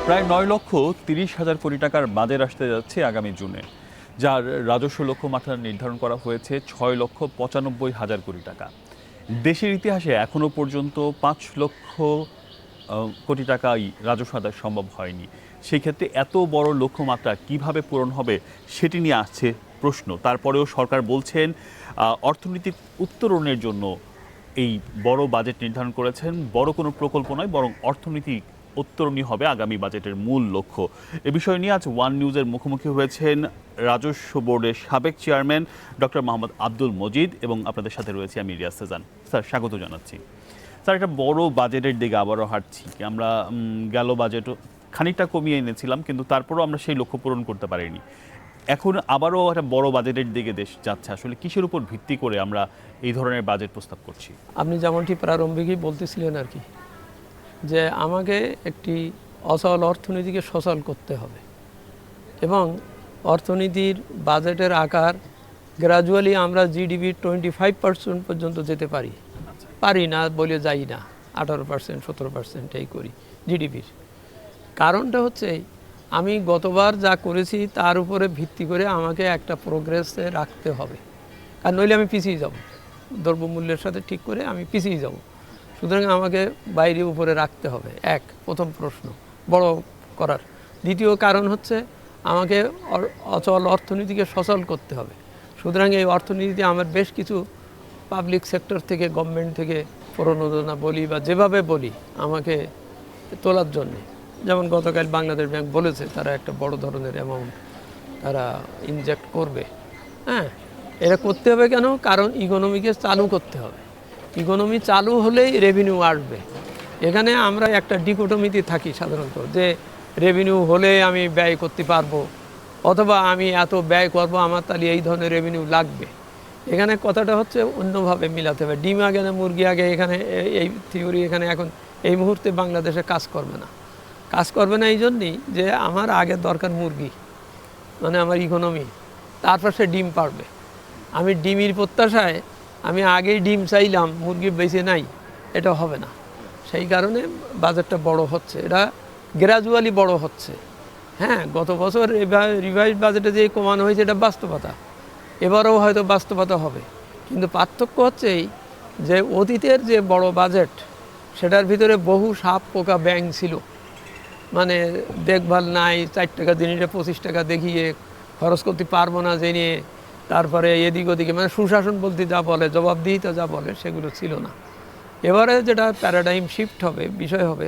প্রায় 9,30,000 কোটি টাকার বাজেট আসতে যাচ্ছে আগামী জুনে, যার রাজস্ব লক্ষ্যমাত্রা নির্ধারণ করা হয়েছে 6,95,000 কোটি টাকা। দেশের ইতিহাসে এখনো পর্যন্ত 5 লক্ষ কোটি টাকাই রাজস্ব আদায় সম্ভব হয়নি। সেই ক্ষেত্রে এত বড় লক্ষ্যমাত্রা কিভাবে পূরণ হবে সেটি নিয়ে আসছে প্রশ্ন। তারপরেও সরকার বলছেন অর্থনৈতিক উত্তরণের জন্য এই বড় বাজেট নির্ধারণ করেছেন। বড় কোনো প্রকল্প নয়, বরং অর্থনৈতিক উত্তরণই হবে আগামী বাজেটের মূল লক্ষ্য। এ বিষয় নিয়ে আজ ওয়ান নিউজের মুখোমুখি হয়েছেন রাজস্ব বোর্ডের সাবেক চেয়ারম্যান ডক্টর মোহাম্মদ আব্দুল মজিদ এবং আপনাদের সাথে রয়েছে আমি রিয়াজ সেজান। স্যার, স্বাগত জানাচ্ছি। স্যার, একটা বড় বাজেটের দিকে আবারও হাঁটছি। আমরা গেল বাজেটও খানিকটা কমিয়ে এনেছিলাম, কিন্তু তারপরও আমরা সেই লক্ষ্য পূরণ করতে পারিনি। এখন আবারও একটা বড় বাজেটের দিকে দেশ যাচ্ছে। আসলে কিসের উপর ভিত্তি করে আমরা এই ধরনের বাজেট প্রস্তাব করছি? আপনি যেমনটি প্রারম্ভিকই বলতেছিলেন আর কি, যে আমাকে একটি অচল অর্থনীতিকে সচল করতে হবে এবং অর্থনীতির বাজেটের আকার গ্র্যাজুয়ালি আমরা জিডিপি 25% পর্যন্ত যেতে পারি না বলে যাই না, 18%, 17% এই করি জিডিপির। কারণটা হচ্ছে আমি গতবার যা করেছি তার উপরে ভিত্তি করে আমাকে একটা প্রোগ্রেসে রাখতে হবে, আর নইলে আমি পিছিয়ে যাব। দ্রব্যমূল্যের সাথে ঠিক করে আমি পিছিয়ে যাব। সুতরাং আমাকে বাইরে উপরে রাখতে হবে, প্রথম প্রশ্ন বড় করার। দ্বিতীয় কারণ হচ্ছে আমাকে অচল অর্থনীতিকে সচল করতে হবে। সুতরাং এই অর্থনীতিতে আমার বেশ কিছু পাবলিক সেক্টর থেকে, গভর্নমেন্ট থেকে প্রণোদনা বলি বা যেভাবে বলি আমাকে তোলার জন্যে, যেমন গতকাল বাংলাদেশ ব্যাংক বলেছে তারা একটা বড় ধরনের অ্যামাউন্ট তারা ইনজেক্ট করবে। এটা করতে হবে কেন? কারণ ইকোনমিকে চালু করতে হবে। ইকোনমি চালু হলেই রেভিনিউ আসবে। এখানে আমরা একটা ডিকোটমিতে থাকি সাধারণত, যে রেভিনিউ হলে আমি ব্যয় করতে পারবো, অথবা আমি এত ব্যয় করবো আমার তাহলে এই ধরনের রেভিনিউ লাগবে। এখানে কথাটা হচ্ছে অন্যভাবে মিলাতে হবে। ডিম আগে না মুরগি আগে, এখানে এই থিওরি এখানে এখন এই মুহূর্তে বাংলাদেশে কাজ করবে না এই জন্যই যে আমার আগে দরকার মুরগি, মানে আমার ইকোনমি, তারপর সে ডিম পারবে। আমি ডিমের প্রত্যাশায় আমি আগেই ডিম চাইলাম, মুরগি বেঁচে নাই, এটা হবে না। সেই কারণে বাজেটটা বড় হচ্ছে, এটা গ্র্যাজুয়ালি বড় হচ্ছে। গত বছর রিভাইজ বাজেটে যে কমানো হয়েছে এটা বাস্তবতা, এবারেও হয়তো বাস্তবতা হবে। কিন্তু পার্থক্য হচ্ছে যে অতীতের যে বড় বাজেট সেটার ভিতরে বহু সাপ পোকা ব্যাঙ ছিল, মানে দেখভাল নাই, 4 টাকা জিনিসটা 25 টাকা দেখিয়ে খরচ করতে পারবো না জেনে, তারপরে এদিক ওদিকে মানে সুশাসন বলতে যা বলে, জবাবদিহিতা যা বলে সেগুলো ছিল না। এবারে যেটা প্যারাডাইম শিফট হবে, বিষয় হবে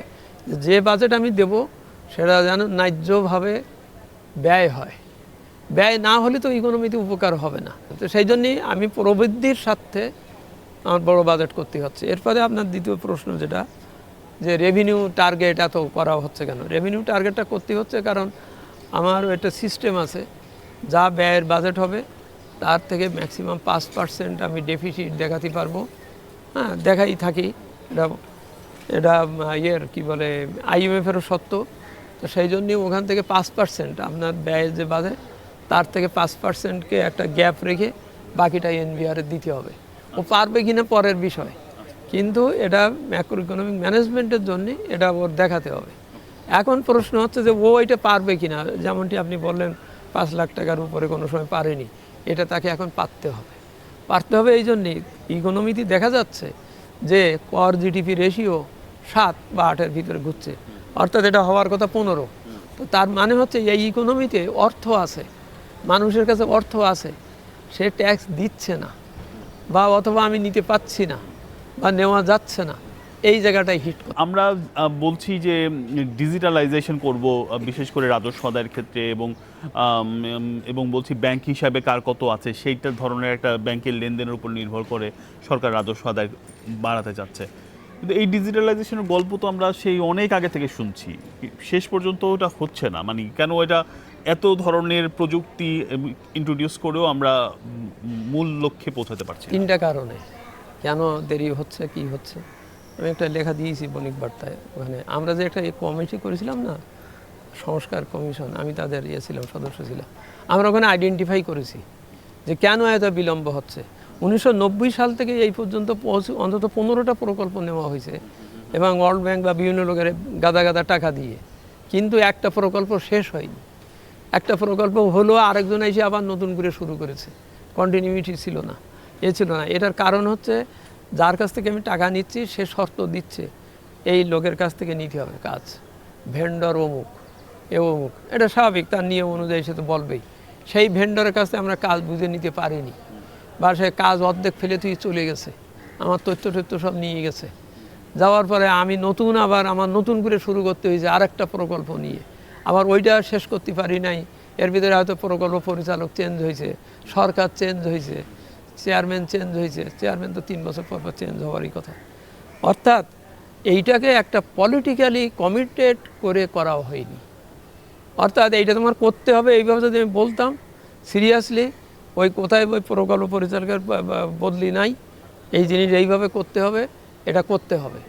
যে বাজেট আমি দেব সেটা যেন ন্যায্যভাবে ব্যয় হয়। ব্যয় না হলে তো ইকোনমিতে উপকার হবে না। তো সেই জন্যই আমি প্রবৃদ্ধির স্বার্থে আমার বড় বাজেট করতে হচ্ছে। এরপরে আপনার দ্বিতীয় প্রশ্ন যেটা, যে রেভিনিউ টার্গেট এত করা হচ্ছে কেন? রেভিনিউ টার্গেটটা করতে হচ্ছে কারণ আমার একটা সিস্টেম আছে, যা ব্যয়ের বাজেট হবে তার থেকে ম্যাক্সিমাম 5% আমি ডেফিসিট দেখাতে পারবো। দেখাই থাকি, এটা কি বলে IMF-এরও সত্য। তো সেই জন্যই ওখান থেকে 5% আপনার ব্যয়ের যে বাজেট তার থেকে 5%কে একটা গ্যাপ রেখে বাকিটা NBR দিতে হবে। ও পারবে কিনা পরের বিষয়, কিন্তু এটা ম্যাক্রো ইকোনমিক ম্যানেজমেন্টের জন্যে এটা ওর দেখাতে হবে। এখন প্রশ্ন হচ্ছে যে ও এটা পারবে কিনা। যেমনটি আপনি বললেন 5 লাখ টাকার উপরে কোনো সময় পারেনি, এটা তাকে এখন পারতে হবে। এই জন্যেই ইকোনমিতে দেখা যাচ্ছে যে কর জিডিপি রেশিও 7 বা 8-এর ভিতরে ঘুরছে, অর্থাৎ এটা হওয়ার কথা 15। তো তার মানে হচ্ছে এই ইকোনমিতে অর্থ আছে, মানুষের কাছে অর্থ আছে, সে ট্যাক্স দিচ্ছে না, বা অথবা আমি নিতে পারছি না বা নেওয়া যাচ্ছে না, এই জায়গাটাই হিট করে। আমরা বলছি যে ডিজিটালাইজেশন করব, বিশেষ করে রাজস্ব আদায়ের ক্ষেত্রে, এবং বলছি ব্যাংক হিসাবে কার কত আছে সেইটা ধরনের একটা ব্যাংকের লেনদেনের উপর নির্ভর করে সরকার রাজস্ব আদায় বাড়াতে চাচ্ছে। কিন্তু এই ডিজিটালাইজেশনের গল্প তো আমরা সেই অনেক আগে থেকে শুনছি, শেষ পর্যন্ত ওটা হচ্ছে না। মানে কেন এটা এত ধরনের প্রযুক্তি ইন্ট্রোডিউস করেও আমরা মূল লক্ষ্যে পৌঁছাতে পারছি না? 3টা কারণে কেন দেরি হচ্ছে, কি হচ্ছে। আমি একটা লেখা দিয়েছি বণিক বার্তায়। ওখানে আমরা যে একটা কমিটি করেছিলাম না, সংস্কার কমিশন, আমি তাদের ছিলাম, সদস্য ছিলাম। আমরা ওখানে আইডেন্টিফাই করেছি যে কেন এত বিলম্ব হচ্ছে। 1990 সাল থেকে এই পর্যন্ত অন্তত 15টা প্রকল্প নেওয়া হয়েছে, এবং ওয়ার্ল্ড ব্যাংক বা বিভিন্ন লোকের গাদা গাদা টাকা দিয়ে কিন্তু একটা প্রকল্প শেষ হয়নি। একটা প্রকল্প হলো, আরেকজন এসে আবার নতুন করে শুরু করেছে, কন্টিনিউইটি ছিল না, ছিল না। এটার কারণ হচ্ছে যার কাছ থেকে আমি টাকা নিচ্ছি সে শর্ত দিচ্ছে এই লোকের কাছ থেকে নিতে হবে কাজ, ভেন্ডর অমুক অমুক, এটা স্বাভাবিক, তার নিয়ম অনুযায়ী সে তো বলবেই। সেই ভেন্ডরের কাছে আমরা কাজ বুঝে নিতে পারিনি, বা সে কাজ অর্ধেক ফেলে তুই চলে গেছে, আমার তথ্য সব নিয়ে গেছে। যাওয়ার পরে আমি আমার নতুন করে শুরু করতে হয়েছে আরেকটা প্রকল্প নিয়ে, আবার ওইটা শেষ করতে পারি নাই। এর ভিতরে হয়তো প্রকল্প পরিচালক চেঞ্জ হয়েছে, সরকার চেঞ্জ হয়েছে, চেয়ারম্যান চেঞ্জ হয়েছে। চেয়ারম্যান তো 3 বছর পর চেঞ্জ হওয়ারই কথা। অর্থাৎ এইটাকে একটা পলিটিক্যালি কমিটেড করে করা হয়নি। অর্থাৎ এইটা তোমার করতে হবে এইভাবে যদি আমি বলতাম সিরিয়াসলি, ওই কোথায় ওই প্রকল্প পরিচালকের বদলি নাই, এই জিনিস এইভাবে করতে হবে, এটা করতে হবে,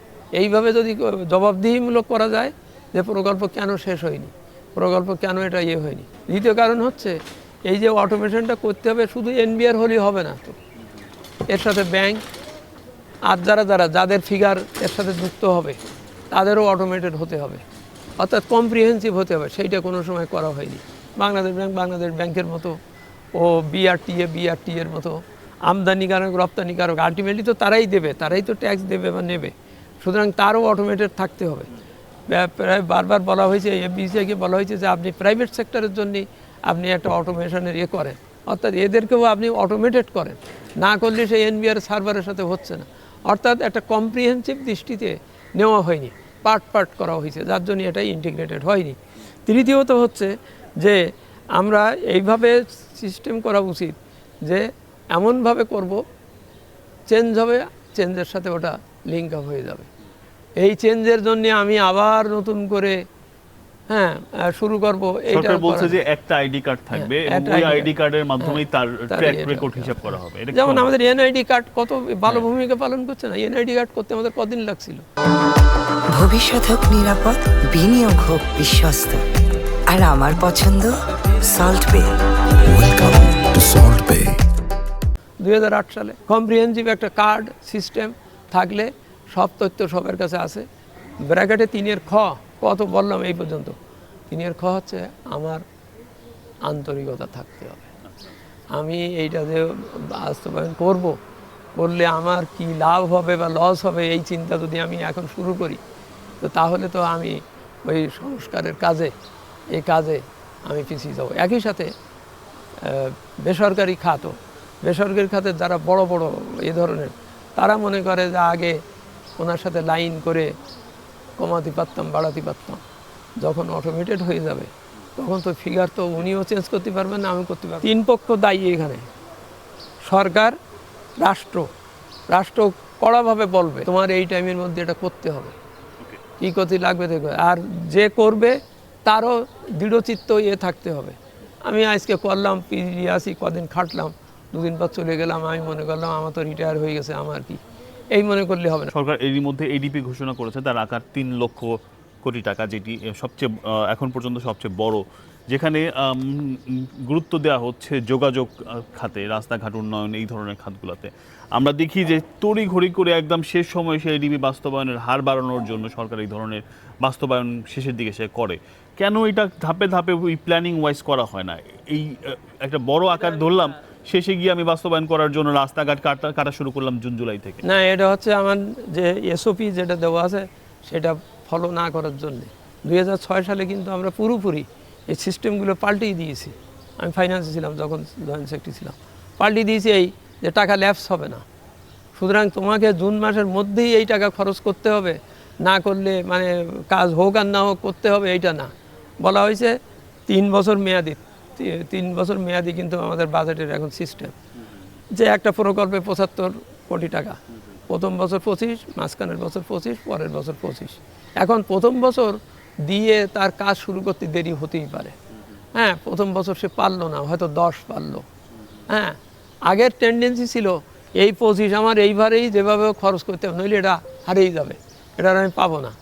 এইভাবে যদি জবাবদিহিমূলক করা যায় যে প্রকল্প কেন শেষ হয়নি, প্রকল্প কেন এটা হয়নি। দ্বিতীয় কারণ হচ্ছে এই যে অটোমেশনটা করতে হবে, শুধু এনবিআর হলেই হবে না তো, এর সাথে ব্যাংক আর যাদের ফিগার এর সাথে যুক্ত হবে তাদেরও অটোমেটেড হতে হবে, অর্থাৎ কম্প্রিহেন্সিভ হতে হবে। সেইটা কোনো সময় করা হয়নি। বাংলাদেশ ব্যাংকের মতো, ও বিআরটি এর মতো আমদানিকারক রপ্তানিকারক, আলটিমেটলি তো তারাই দেবে, তারাই তো ট্যাক্স দেবে বা নেবে, সুতরাং তারও অটোমেটেড থাকতে হবে। প্রায় বারবার বলা হয়েছে, এফবিসিআইকে বলা হয়েছে যে আপনি প্রাইভেট সেক্টরের জন্য আপনি একটা অটোমেশনের করেন, অর্থাৎ এদেরকেও আপনি অটোমেটেড করেন, না করলে সেই এনবিআর সার্ভারের সাথে হচ্ছে না। অর্থাৎ একটা কম্প্রিহেন্সিভ দৃষ্টিতে নেওয়া হয়নি, পার্ট করা হয়েছে, যার জন্য এটাই ইন্টিগ্রেটেড হয়নি। তৃতীয়ত হচ্ছে যে আমরা এইভাবে সিস্টেম করা উচিত যে এমনভাবে করব চেঞ্জ হবে, চেঞ্জের সাথে ওটা লিঙ্ক আপ হয়ে যাবে। এই চেঞ্জের জন্য আমি আবার নতুন করে শুরু করব। এইটা বলছে যে একটা আইডি কার্ড থাকবে এবং ওই আইডি কার্ডের মাধ্যমেই তার ট্র্যাক রেকর্ড হিসাব করা হবে। যেমন আমাদের এনআইডি কার্ড কত ভালো ভূমিকা পালন করছে না, এনআইডি কার্ড করতে আমাদের কদিন লাগছিল। ভবিষ্যৎ হোক নিরাপদ, বিনিয়োগ হোক বিশ্বস্ত, আর আমার পছন্দ সল্ট বে। ওয়েলকাম টু সল্ট বে। 2008 সালে কম্প্রিহেন্সিভ একটা কার্ড সিস্টেম থাকলে সব তথ্য সবার কাছে আছে। ব্র্যাকেটে 3 খ, কত বললাম এই পর্যন্ত, 3 খ হচ্ছে আমার আন্তরিকতা থাকতে হবে। আমি এইটা যে বাস্তবায়ন করলে আমার কি লাভ হবে বা লস হবে, এই চিন্তা যদি আমি এখন শুরু করি, তো তাহলে তো আমি ওই সংস্কারের কাজে আমি পিছিয়ে যাব। একই সাথে বেসরকারি খাতের যারা বড় এই ধরনের, তারা মনে করে যে আগে ওনার সাথে লাইন করে কমাতে পারতাম, বাড়াতে পারতাম। যখন অটোমেটেড হয়ে যাবে তখন তো ফিগার তো উনিও চেঞ্জ করতে পারবেন না, আমি করতে পারবো। 3 পক্ষ দায়ী এখানে, সরকার, রাষ্ট্র কড়াভাবে বলবে তোমার এই টাইমের মধ্যে এটা করতে হবে, কী করতে লাগবে দেখবে, আর যে করবে তারও দৃঢ়চিত্ত থাকতে হবে। আমি আজকে করলাম, আসি কদিন খাটলাম, 2 দিন পর চলে গেলাম, আমি মনে করলাম আমার তো রিটায়ার হয়ে গেছে, আমার কি, এই মনে করলে হবে না। সরকার এরই মধ্যে এডিপি ঘোষণা করেছে, তার আকার 3 লক্ষ কোটি টাকা, যেটি সবচেয়ে এখন পর্যন্ত সবচেয়ে বড়, যেখানে গুরুত্ব দেওয়া হচ্ছে যোগাযোগ খাতে, রাস্তাঘাট উন্নয়ন, এই ধরনের খাতগুলোতে। আমরা দেখি যে তড়িঘড়ি করে একদম শেষ সময় সে এডিপি বাস্তবায়নের হার বাড়ানোর জন্য সরকার এই ধরনের বাস্তবায়ন শেষের দিকে সে করে। কেন এটা ধাপে ধাপে ওই প্ল্যানিং ওয়াইজ করা হয় না? এই একটা বড় আকার ধরলাম, শেষে গিয়ে আমি বাস্তবায়ন করার জন্য রাস্তাঘাট কাটা শুরু করলাম জুন জুলাই থেকে। না, এটা হচ্ছে আমার যে এসওপি যেটা দেওয়া আছে সেটা ফলো না করার জন্যে। 2006 সালে কিন্তু আমরা পুরোপুরি এই সিস্টেমগুলো পাল্টেই দিয়েছি। আমি ফাইন্যান্সে ছিলাম যখন, জয়েন্ট সেক্রেটারি ছিলাম, পাল্টে দিয়েছি এই যে টাকা ল্যাপস হবে না, সুতরাং তোমাকে জুন মাসের মধ্যেই এই টাকা খরচ করতে হবে, না করলে মানে কাজ হোক আর না হোক করতে হবে, এইটা না। বলা হয়েছে 3 বছর মেয়াদি কিন্তু আমাদের বাজেটের এখন সিস্টেম, যে একটা প্রকল্পে 75 কোটি টাকা, প্রথম বছর 25, মাঝখানের বছর 25, পরের বছর 25। এখন প্রথম বছর দিয়ে তার কাজ শুরু করতে দেরি হতেই পারে। প্রথম বছর সে পারলো না, হয়তো 10 পারলো। আগের টেন্ডেন্সি ছিল এই 25 আমার এইবারেই যেভাবে খরচ করতে হবে, নইলে এটা হারিয়ে যাবে, এটা আমি পাবো না।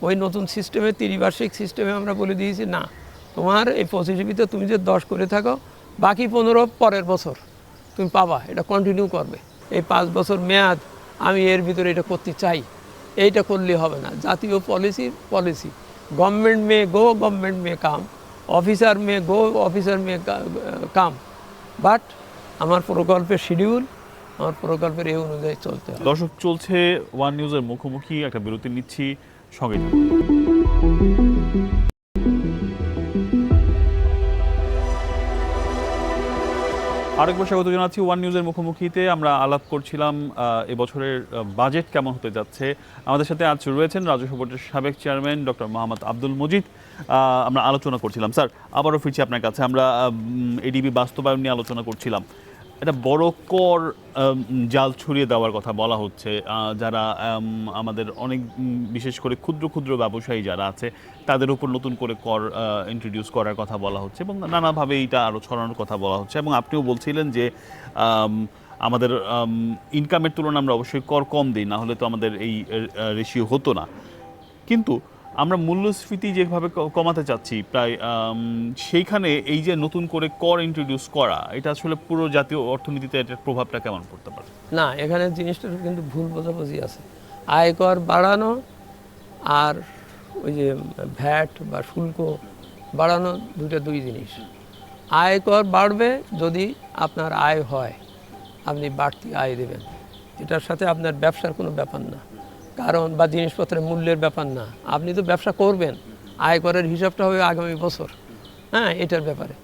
ওই নতুন সিস্টেমে, ত্রিবার্ষিক সিস্টেমে আমরা বলে দিয়েছি না, তোমার এই 25-এর ভিতরে তুমি যে 10 করে থাকো, বাকি 15 পরের বছর তুমি পাবা, এটা কন্টিনিউ করবে। এই 5 বছর মেয়াদ আমি এর ভিতরে এটা করতে চাই, এইটা করলে হবে না। জাতীয় পলিসি, गवर्नमेंट में गो गवर्नमेंट में काम, ऑफिसर में गो ऑफिसर में काम, বাট আমার প্রকল্পের শিডিউল আমার প্রকল্পের এই অনুযায়ী চলতে হবে। দর্শক, চলছে ওয়ান নিউজের মুখোমুখি, একটা বিরতি নিচ্ছি, সঙ্গে থাকুন। আরেকবার স্বাগত জানাচ্ছি ওয়ান নিউজের মুখোমুখিতে। আমরা আলাপ করছিলাম এবছরের বাজেট কেমন হতে যাচ্ছে। আমাদের সাথে আজ রয়েছেন রাজস্ব বোর্ডের সাবেক চেয়ারম্যান ডক্টর মোহাম্মদ আব্দুল মজিদ। আমরা আলোচনা করছিলাম, স্যার আবারও ফিরছি আপনার কাছে। আমরা এডিবি বাস্তবায়ন নিয়ে আলোচনা করছিলাম। একটা বড় কর জাল ছড়িয়ে দেওয়ার কথা বলা হচ্ছে, যারা আমাদের অনেক বিশেষ করে ক্ষুদ্র ক্ষুদ্র ব্যবসায়ী যারা আছে তাদের উপর নতুন করে কর ইন্ট্রোডিউস করার কথা বলা হচ্ছে এবং নানাভাবে এইটা আরও ছড়ানোর কথা বলা হচ্ছে। এবং আপনিও বলছিলেন যে আমাদের ইনকামের তুলনায় আমরা অবশ্যই কর কম দিই, না হলে তো আমাদের এই রেশিও হতো না। কিন্তু আমরা মূল্যস্ফীতি যেভাবে কমাতে চাচ্ছি প্রায়, সেইখানে এই যে নতুন করে কর ইন্ট্রোডিউস করা, এটা আসলে পুরো জাতীয় অর্থনীতিতে এটার প্রভাবটা কেমন পড়তে পারে? না, এখানে জিনিসটার কিন্তু ভুল বোঝাবুঝি আছে। আয়কর বাড়ানো আর ওই যে ভ্যাট বা শুল্ক বাড়ানো দুই জিনিস। আয়কর বাড়বে যদি আপনার আয় হয়, আপনি বাড়তি আয় দেবেন, এটার সাথে আপনার ব্যবসার কোনো ব্যাপার না, কারণ বা জিনিসপত্রের মূল্যের ব্যাপার না। আপনি তো ব্যবসা করবেন, আয়করের হিসাবটা হবে আগামী বছর, হ্যাঁ, এটার ব্যাপারে।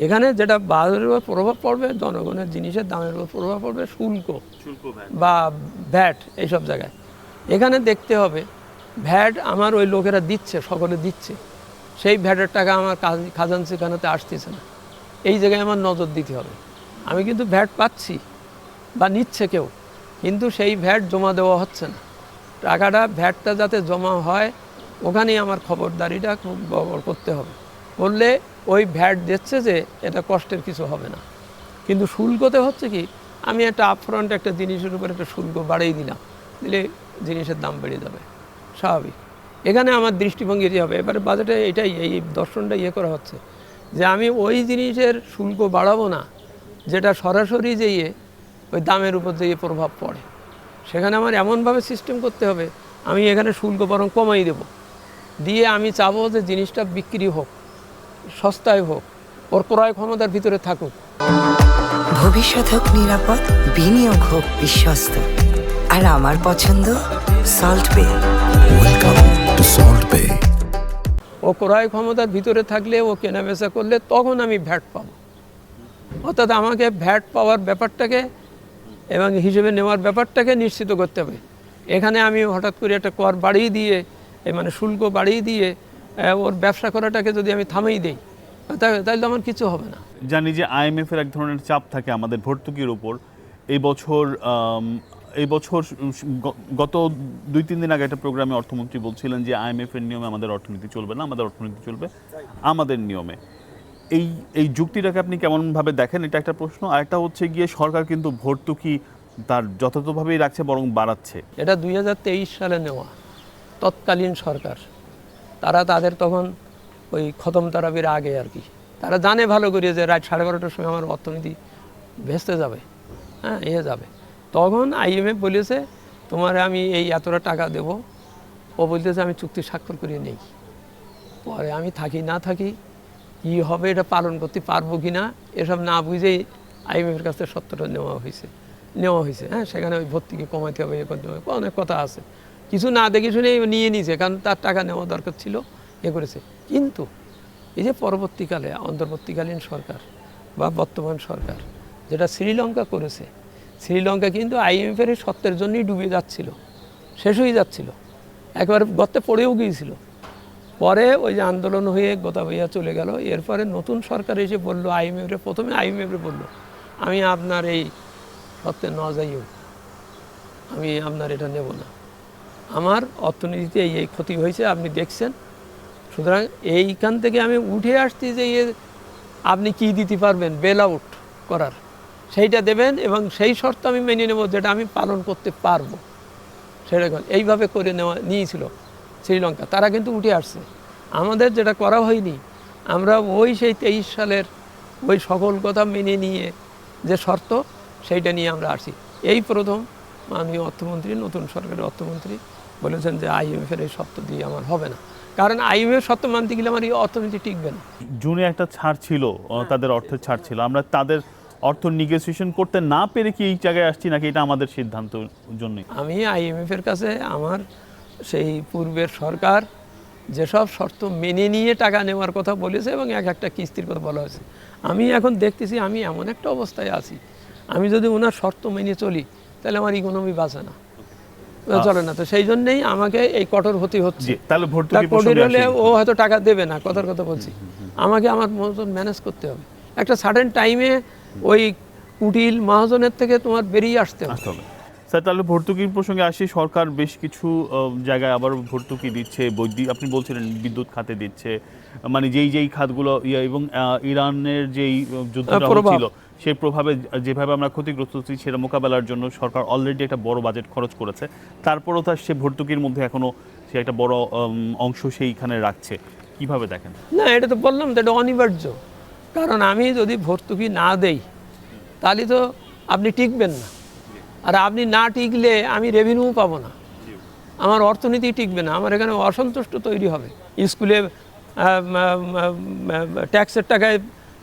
এখানে যেটা বাজারের উপর প্রভাব পড়বে, জনগণের জিনিসের দামের উপর প্রভাব পড়বে শুল্ক বা ভ্যাট, এইসব জায়গায়। এখানে দেখতে হবে ভ্যাট আমার ওই লোকেরা দিচ্ছে, সকলে দিচ্ছে, সেই ভ্যাটের টাকা আমার খাজানচিখানাতে আসতেছে না, এই জায়গায় আমার নজর দিতে হবে। আমি কিন্তু ভ্যাট পাচ্ছি বা নিচ্ছে কেউ, কিন্তু সেই ভ্যাট জমা দেওয়া হচ্ছে না। টাকাটা ভ্যাটটা যাতে জমা হয় ওখানেই আমার খবরদারিটা খুব বড় করতে হবে, করলে ওই ভ্যাট দিচ্ছে যে এটা কষ্টের কিছু হবে না। কিন্তু শুল্কতে হচ্ছে কি, আমি একটা আপফ্রন্ট একটা জিনিসের উপর একটা শুল্ক বাড়িয়ে দিলাম, দিলে জিনিসের দাম বেড়ে যাবে, স্বাভাবিক। এখানে আমার দৃষ্টিভঙ্গি এটি হবে। এবারে বাজেটে এটাই, এই দর্শনটা করা হচ্ছে যে আমি ওই জিনিসের শুল্ক বাড়াবো না যেটা সরাসরি যেয়ে ওই দামের উপর যেয়ে প্রভাব পড়ে। সেখানে আমার এমনভাবে সিস্টেম করতে হবে, আমি এখানে শুল্ক বরং কমাই দেব, দিয়ে আমি চাবো যে জিনিসটা বিক্রি হোক, সস্তায় হোক, ওর ক্রয় ক্ষমতার ভিতরে থাকুক। ভবিষ্যৎ হোক নিরাপদ, বিনিয়োগ হোক বিশ্বস্ত, আর আমার পছন্দ সল্ট বে। ওয়েলকাম টু সল্ট বে। ও ক্রয় ক্ষমতার ভিতরে থাকলে, ও কেনাবেচা করলে তখন আমি ভ্যাট পাবো। অর্থাৎ আমাকে ভ্যাট পাওয়ার ব্যাপারটাকে এবং হিসেবে নেওয়ার ব্যাপারটাকে নিশ্চিত করতে হবে। এখানে আমি হঠাৎ করে একটা কর বাড়িয়ে দিয়ে, মানে শুল্ক বাড়িয়ে দিয়ে ওর ব্যবসা করাটাকে যদি আমি থামিয়ে দিই, তাহলে আমার কিছু হবে না। জানি যে IMF এর এক ধরনের চাপ থাকে আমাদের ভর্তুকির উপর। এই বছর গত 2-3 দিন আগে একটা প্রোগ্রামে অর্থমন্ত্রী বলছিলেন যে IMF এর নিয়মে আমাদের অর্থনীতি চলবে না, আমাদের অর্থনীতি চলবে আমাদের নিয়মে। এই যুক্তিটাকে আপনি কেমনভাবে দেখেন, এটা একটা প্রশ্ন। আর একটা হচ্ছে গিয়ে সরকার কিন্তু ভর্তুকি তার যথাযথভাবেই রাখছে, বরং বাড়াচ্ছে। এটা 2023 সালে নেওয়া, তৎকালীন সরকার, তারা তাদের তখন ওই খতম তারাবির আগে আর কি, তারা জানে ভালো করে যে রাত 12:30টার সময় আমার অর্থনীতি ভেস্তে যাবে, হ্যাঁ, যাবে। তখন IMF বলেছে তোমার আমি এই এতটা টাকা দেব, ও বলতেছে আমি চুক্তি স্বাক্ষর করিয়ে নেই, পরে আমি থাকি না থাকি কী হবে এটা পালন করতে পারবো কি না, এসব না বুঝেই IMF-এর কাছে সত্যটা নেওয়া হয়েছে। হ্যাঁ, সেখানে ওই ভর্তিকে কমাতে হবে, করতে হবে, অনেক কথা আছে। কিছু না দেখে শুনে নিয়ে নিয়েছে, কারণ তার টাকা নেওয়া দরকার ছিল, করেছে। কিন্তু এই যে পরবর্তীকালে অন্তর্বর্তীকালীন সরকার বা বর্তমান সরকার যেটা শ্রীলঙ্কা করেছে, শ্রীলঙ্কা কিন্তু IMF-এর সত্যের জন্যই ডুবে যাচ্ছিল, শেষ হয়ে যাচ্ছিল, একবার গর্তে পড়েও গিয়েছিল। পরে ওই যে আন্দোলন হয়ে গোতা বইয়া চলে গেল। এরপরে নতুন সরকার এসে বললো প্রথমে IMF-এ বললো আমি আপনার এই সত্যে ন যাইও, আমি আপনার এটা নেব না, আমার অর্থনীতিতে এই ক্ষতি হয়েছে আপনি দেখছেন, সুতরাং এইখান থেকে আমি উঠে আসছি যে আপনি কি দিতে পারবেন বেল আউট করার, সেইটা দেবেন এবং সেই শর্ত আমি মেনে নেব যেটা আমি পালন করতে পারবো। সেটা এইভাবে করে নিয়েছিল শ্রীলঙ্কা, তারা কিন্তু উঠে আসছে। আমাদের যেটা করা হয়নি, আমরা সেই 23 সালের ওই সকল কথা মেনে নিয়ে যে শর্ত, সেইটা নিয়ে আমরা আসি। এই প্রথম মাননীয় অর্থমন্ত্রী, নতুন সরকারের অর্থমন্ত্রী বলেছেন যে IMF-এর এই শর্ত দিয়ে আমার হবে না, কারণ IMF শর্ত মানতে গেলে আমার এই অর্থনীতি টিকবে না। জুনে একটা ছাড় ছিল, তাদের অর্থের ছাড় ছিল, আমরা তাদের অর্থ নেগোসিয়েশন করতে না পেরে কি এই জায়গায় আসছি, নাকি এটা আমাদের সিদ্ধান্তের জন্যই? আমি IMF-এর কাছে আমার সেই পূর্বের সরকার যেসব শর্ত মেনে নিয়ে টাকা নেওয়ার কথা বলেছে এবং এক একটা কিস্তির কথা বলা হয়েছে, আমি এখন দেখতেছি আমি এমন একটা অবস্থায় আছি, আমি যদি ওনার শর্ত মেনে চলি তাহলে আমার ইকোনমি বাঁচে না, চলে না। তো সেই জন্যই আমাকে এই কঠোর হতে হচ্ছে। তাহলে কঠোর হলে ও হয়তো টাকা দেবে না, কথার কথা বলছি, আমাকে আমার মতন ম্যানেজ করতে হবে। একটা সার্টেন টাইমে ওই কুটিল মহাজনের থেকে তোমার বেরিয়ে আসতে হবে। স্যার, তাহলে ভর্তুকির প্রসঙ্গে আসি। সরকার বেশ কিছু জায়গায় আবার ভর্তুকি দিচ্ছে, আপনি বলছিলেন বিদ্যুৎ খাতে দিচ্ছে, মানে যেই খাতগুলো এবং ইরানের যেই যুদ্ধটা হচ্ছিল সেই প্রভাবে যেভাবে আমরা ক্ষতিগ্রস্ত হচ্ছি সেটা মোকাবেলার জন্য সরকার অলরেডি একটা বড় বাজেট খরচ করেছে, তারপরেও তার সে ভর্তুকির মধ্যে এখনো সে একটা বড় অংশ সেইখানে রাখছে। কিভাবে দেখেন? না, এটা তো বললাম তো, এটা অনিবার্য। কারণ আমি যদি ভর্তুকি না দেই তাহলে তো আপনি টিকবেন না, আর আপনি না টিকলে আমি রেভিনিউ পাবো না, আমার অর্থনীতি টিকবে না, আমার এখানে অসন্তুষ্ট তৈরি হবে। স্কুলে ট্যাক্সের টাকায়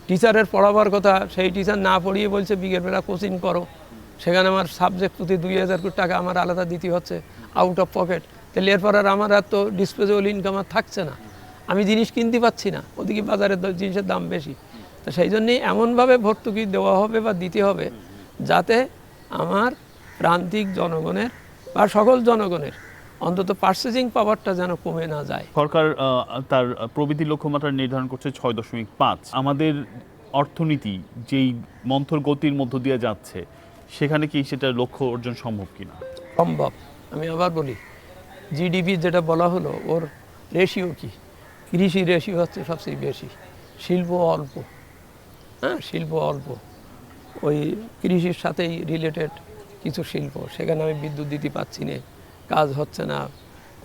টিচারের পড়াবার কথা, সেই টিচার না পড়িয়ে বলছে বিকেলবেলা কোচিং করো, সেখানে আমার সাবজেক্ট প্রতি 2000 কোটি টাকা আমার আলাদা দিতে হচ্ছে আউট অফ পকেট। তাহলে এরপর আর আমার আর তো ডিসপোজেবল ইনকাম আর থাকছে না, আমি জিনিস কিনতে পাচ্ছি না, ওদিকে বাজারের জিনিসের দাম বেশি। তো সেই জন্যেই এমনভাবে ভর্তুকি দেওয়া হবে বা দিতে হবে যাতে আমার প্রান্তিক জনগণের বা সকল জনগণের অন্তত পার্চেজিং পাওয়ারটা যেন কমে না যায়। সরকার তার প্রবৃদ্ধি লক্ষ্যমাত্রা নির্ধারণ করছে 6.5। আমাদের অর্থনীতি যেই মন্থর গতির মধ্য দিয়ে যাচ্ছে, সেখানে কি সেটা লক্ষ্য অর্জন সম্ভব কিনা? সম্ভব। আমি আবার বলি, জিডিপি যেটা বলা হলো ওর রেশিও কি? কৃষি রেশিও হচ্ছে সবচেয়ে বেশি, শিল্প অল্প। হ্যাঁ, শিল্প অল্প, ওই কৃষির সাথেই রিলেটেড কিছু শিল্প, সেখানে আমি বিদ্যুৎ দিতে পারছি না, কাজ হচ্ছে না,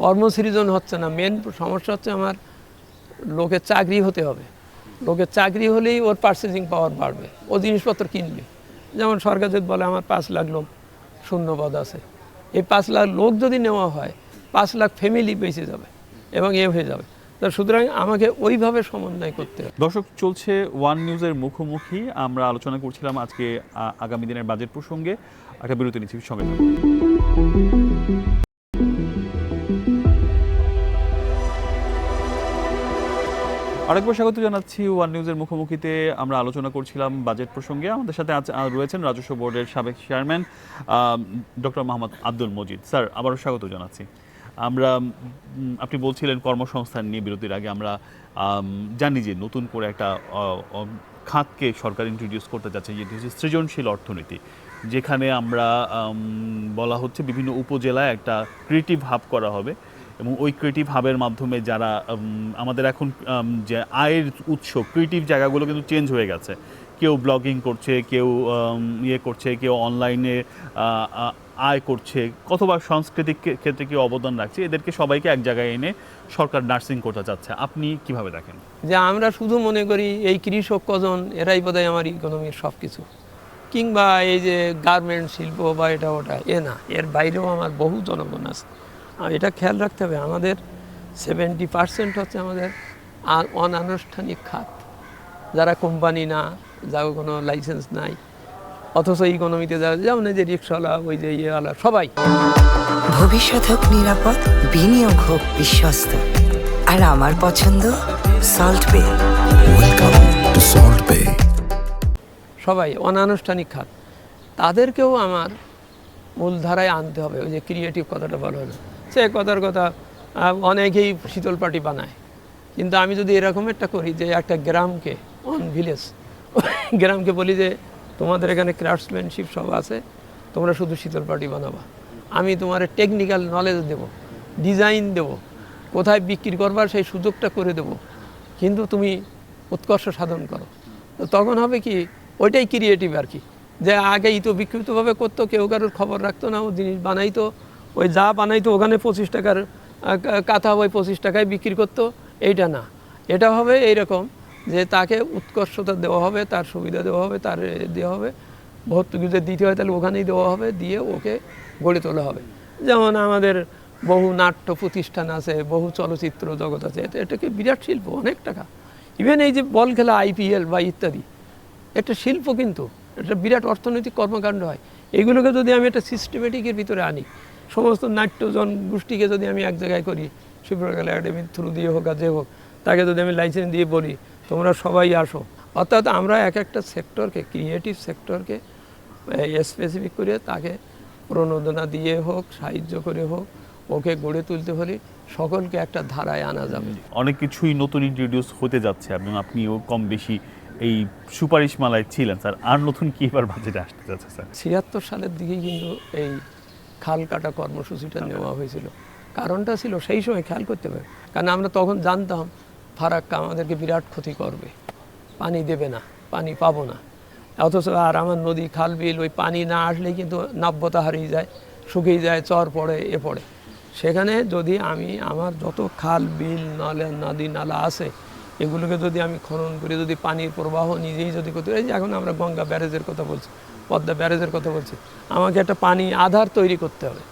কর্মসৃজন হচ্ছে না। মেন সমস্যা হচ্ছে আমার লোকের চাকরি হতে হবে, লোকের চাকরি হলেই ওর পার্চেজিং পাওয়ার বাড়বে, ও জিনিসপত্র কিনবে। যেমন সরকার যদি বলে আমার 5 লাখ লোক শূন্যপদ আছে, এই 5 লাখ লোক যদি নেওয়া হয় 5 লাখ ফ্যামিলি বেঁচে যাবে এবং হয়ে যাবে। তো সুতরাং আমাকে ওইভাবে সমন্বয় করতে হবে। দর্শক, চলছে ওয়ান নিউজের মুখোমুখি। আমরা আলোচনা করছিলাম আজকে আগামী দিনের বাজেট প্রসঙ্গে। একটা বিরতি নিচ্ছি, সঙ্গে থাকুন। আরেকবার স্বাগত জানাচ্ছি ওয়ান নিউজের মুখোমুখিতে। আমরা আলোচনা করছিলাম বাজেট প্রসঙ্গে। আমাদের সাথে রয়েছেন রাজস্ব বোর্ডের সাবেক chairman doctor Mohammad Abdul Majid. Sir, আবারও স্বাগত জানাচ্ছি। আপনি বলছিলেন কর্মসংস্থান নিয়ে বিরতির আগে। আমরা জানি যে নতুন করে একটা খাতকে সরকার ইন্ট্রোডিউস করতে যাচ্ছে, যেটি হচ্ছে সৃজনশীল অর্থনীতি, যেখানে আমরা বলা হচ্ছে বিভিন্ন উপজেলায় একটা ক্রিয়েটিভ হাব করা হবে এবং ওই ক্রিয়েটিভ হাবের মাধ্যমে যারা আমাদের এখন যে আয়ের উৎস, ক্রিয়েটিভ জায়গাগুলো কিন্তু চেঞ্জ হয়ে গেছে। কেউ ব্লগিং করছে, কেউ করছে, কেউ অনলাইনে আয় করছে, অথবা সাংস্কৃতিক ক্ষেত্রে কেউ অবদান রাখছে। এদেরকে সবাইকে এক জায়গায় এনে সরকার নার্সিং করতে চাচ্ছে। আপনি কিভাবে দেখেন? যে আমরা শুধু মনে করি এই কৃষক কজন এরাই বোধহয় আমার ইকোনমির সব কিছু, কিংবা এই যে গার্মেন্ট শিল্প বা এটা ওটা, না, এর বাইরেও আমার বহু জনগণ আছে। এটা খেয়াল রাখতে হবে, আমাদের 70% হচ্ছে আমাদের অনানুষ্ঠানিক খাত, যারা কোম্পানি না, যার কোনো লাইসেন্স নাই, অথচ ইকোনমিতে যারা, যেমন এই যে রিক্সাওয়ালা, ওই যে ইয়েওয়ালা, সবাই। ভবিষ্যৎ হোক নিরাপদ, বিনিয়োগ হোক বিশ্বস্ত, আর আমার পছন্দ সল্ট বে। ওয়েলকাম টু সল্ট বে। সবাই অনানুষ্ঠানিক খাত, তাদেরকেও আমার মূলধারায় আনতে হবে। ওই যে ক্রিয়েটিভ কথাটা বলা হলো, সে কথার কথা অনেকেই শীতল পাটি বানায়, কিন্তু আমি যদি এরকম একটা করি যে একটা গ্রামকে, ভিলেজ গ্রামকে বলি যে তোমাদের এখানে ক্রাফটসম্যানশিপ সব আছে, তোমরা শুধু শীতল পাটি বানাবা, আমি তোমার টেকনিক্যাল নলেজ দেব, ডিজাইন দেব, কোথায় বিক্রি করবার সেই সুযোগটা করে দেব, কিন্তু তুমি উৎকর্ষ সাধন করো। তো তখন হবে কি, ওইটাই ক্রিয়েটিভ আর কি। যে আগে তো বিক্ষিপ্তভাবে করতো, কেউ কারোর খবর রাখতো না, ও জিনিস বানাইতো, ওই যা বানাইতো ওখানে 25 টাকার কাঁথা ওই 25 টাকায় বিক্রি করতো। এইটা না, এটা হবে এইরকম যে তাকে উৎকর্ষতা দেওয়া হবে, তার সুবিধা দেওয়া হবে, তার দেওয়া হবে, ভর্তুকি যদি দিতে হয় তাহলে ওখানেই দেওয়া হবে, দিয়ে ওকে গড়ে তোলা হবে। যেমন আমাদের বহু নাট্য প্রতিষ্ঠান আছে, বহু চলচ্চিত্র জগৎ আছে, এটাকে বিরাট শিল্প, অনেক টাকা। ইভেন এই যে বল খেলা IPL বা ইত্যাদি, একটা শিল্প, কিন্তু এটা বিরাট অর্থনৈতিক কর্মকাণ্ড হয়। এগুলোকে যদি আমি একটা সিস্টেমেটিকের ভিতরে আনি, সমস্ত নাট্যজন গোষ্ঠীকে যদি আমি এক জায়গায় করি, শিল্পকলা একাডেমির থ্রু দিয়ে হোক আর যে হোক, তাকে যদি আমি লাইসেন্স দিয়ে বলি তোমরা সবাই আসো, অর্থাৎ আমরা এক একটা সেক্টরকে, ক্রিয়েটিভ সেক্টরকে স্পেসিফিক করে তাকে প্রণোদনা দিয়ে হোক, সাহায্য করে হোক, ওকে গড়ে তুলতে হলে সকলকে একটা ধারায় আনা যাবে। অনেক কিছুই নতুন ইন্ট্রোডিউস হতে যাচ্ছে এবং আপনিও কম বেশি এই সুপারিশ মালায় ছিলেন স্যার। আর নতুন কি এবার বাজেটে আসতে যাচ্ছে স্যার? 76 সালের দিকেই কিন্তু এই খাল কাটা কর্মসূচিটা নেওয়া হয়েছিল। কারণটা ছিল সেই সময় খেয়াল করতে হবে, কারণ আমরা তখন জানতাম ফারাক্কা আমাদেরকে বিরাট ক্ষতি করবে, পানি দেবে না, পানি পাবো না। অথচ আর আমার নদী খাল বিল ওই পানি না আসলেই কিন্তু নাব্যতা হারিয়ে যায়, শুকিয়ে যায়, চর পড়ে, এ পড়ে। সেখানে যদি আমি আমার যত খাল বিল নালা নদী নালা আছে এগুলোকে যদি আমি খনন করে যদি পানির প্রবাহ নিজেই যদি করতে, এই যে এখন আমরা গঙ্গা ব্যারেজের কথা বলছি, পদ্মা ব্যারেজের কথা বলছি, আমাকে একটা পানি আধার তৈরি করতে হবে,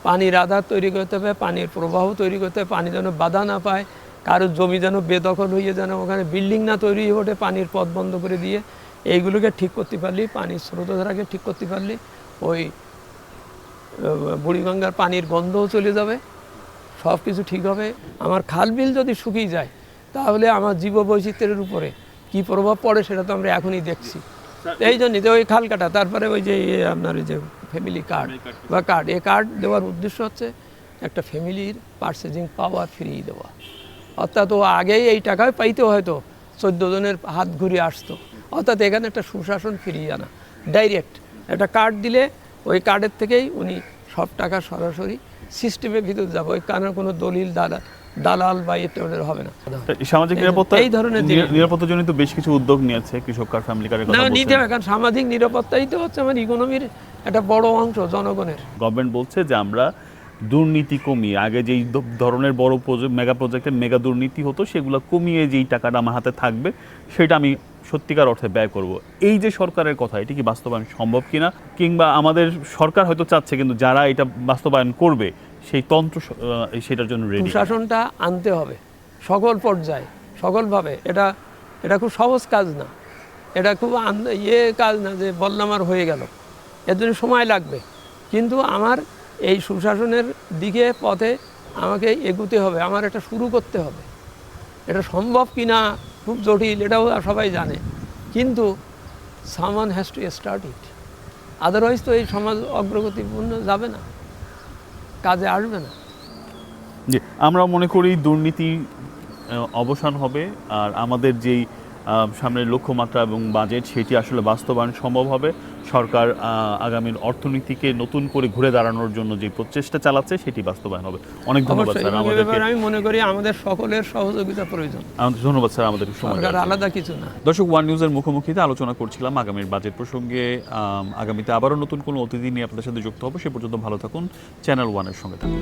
পানির আধার তৈরি করতে হবে, পানির প্রবাহ তৈরি করতে হবে, পানি যেন বাধা না পায়, কারোর জমি যেন বেদখল হয়ে যেন ওখানে বিল্ডিং না তৈরি হয়ে ওঠে, পানির পথ বন্ধ করে দিয়ে এইগুলোকে ঠিক করতে পারলি, পানির স্রোতধারাকে ঠিক করতে পারলি, ওই বুড়িগঙ্গার পানির গন্ধও চলে যাবে, সব কিছু ঠিক হবে। আমার খাল বিল যদি শুকিয়ে যায় তাহলে আমার জীববৈচিত্র্যের উপরে কি প্রভাব পড়ে সেটা তো আমরা এখনই দেখছি। এই জন্যই যে ওই খাল কাটা, তারপরে ওই যে আপনার ওই যে ফ্যামিলি কার্ড বা কার্ড, এই কার্ড দেওয়ার উদ্দেশ্য হচ্ছে একটা ফ্যামিলির পারচেজিং পাওয়ার ফিরিয়ে দেওয়া। অর্থাৎ ও আগেই এই টাকায় পাইতে হয়তো 14 জনের হাত ঘুরিয়ে আসতো, অর্থাৎ এখানে একটা সুশাসন ফিরিয়ে আনা। ডাইরেক্ট একটা কার্ড দিলে ওই কার্ডের থেকেই উনি সব টাকা সরাসরি সিস্টেমের ভিতরে যাবে, ওই কারণে কোনো দলিল দালাল বা এটা হবে না। সামাজিক নিরাপত্তা, এই ধরনের নিরাপত্তার জন্য তো বেশ কিছু উদ্যোগ নিয়েছে কৃষক কার্ড, ফ্যামিলি কার্ডের কথা নিতে হবে, কারণ সামাজিক নিরাপত্তাই তো হচ্ছে আমার ইকোনমির একটা বড় অংশ জনগণের। গভর্নমেন্ট বলছে যে আমরা দুর্নীতি কমিয়ে, আগে যেই ধরনের বড় মেগা প্রজেক্টের মেগা দুর্নীতি হতো সেগুলো কমিয়ে যেই টাকাটা আমার হাতে থাকবে সেটা আমি সত্যিকার অর্থে ব্যয় করব। এই যে সরকারের কথা, এটি কি বাস্তবায়ন সম্ভব কিনা, কিংবা আমাদের সরকার হয়তো চাচ্ছে কিন্তু যারা এটা বাস্তবায়ন করবে সেই তন্ত্র সেটার জন্য রেডি? সুশাসনটা আনতে হবে সকল পর্যায়ে, সকলভাবে। এটা খুব সহজ কাজ না, এটা খুব কাজ না যে বললাম আর হয়ে গেল, এর জন্য সময় লাগবে। কিন্তু আমার এই সুশাসনের দিকে পথে আমাকে এগুতে হবে, আমার এটা শুরু করতে হবে। এটা সম্ভব কি না খুব জটিল, এটাও সবাই জানে, কিন্তু সামান has to start it, otherwise তো এই সমাজ অগ্রগতিপূর্ণ যাবে না, কাজে আসবে না। জি, আমরা মনে করি দুর্নীতি অবসান হবে, আর আমাদের যেই সামনের লক্ষ্যমাত্রা এবং বাজেট সেটি আসলে বাস্তবায়ন সম্ভব হবে। সরকার আগামীর অর্থনীতিকে নতুন করে ঘুরে দাঁড়ানোর জন্য যে প্রচেষ্টা চালাচ্ছে সেটি বাস্তবায়ন হবে। অনেক ধন্যবাদ স্যার আমাদেরকে। আমি মনে করি আমাদের সকলের সহযোগিতা প্রয়োজন। ধন্যবাদ স্যার আমাদের সময়। আলাদা কিছু না। দর্শক, ওয়ান নিউজের মুখোমুখিতে আলোচনা করছিলাম আগামীর বাজেট প্রসঙ্গে। আগামীতে আবারও নতুন কোনো অতিথি নিয়ে আপনাদের সাথে যুক্ত হবো। সে পর্যন্ত ভালো থাকুন, চ্যানেল ওয়ানের সঙ্গে থাকুন।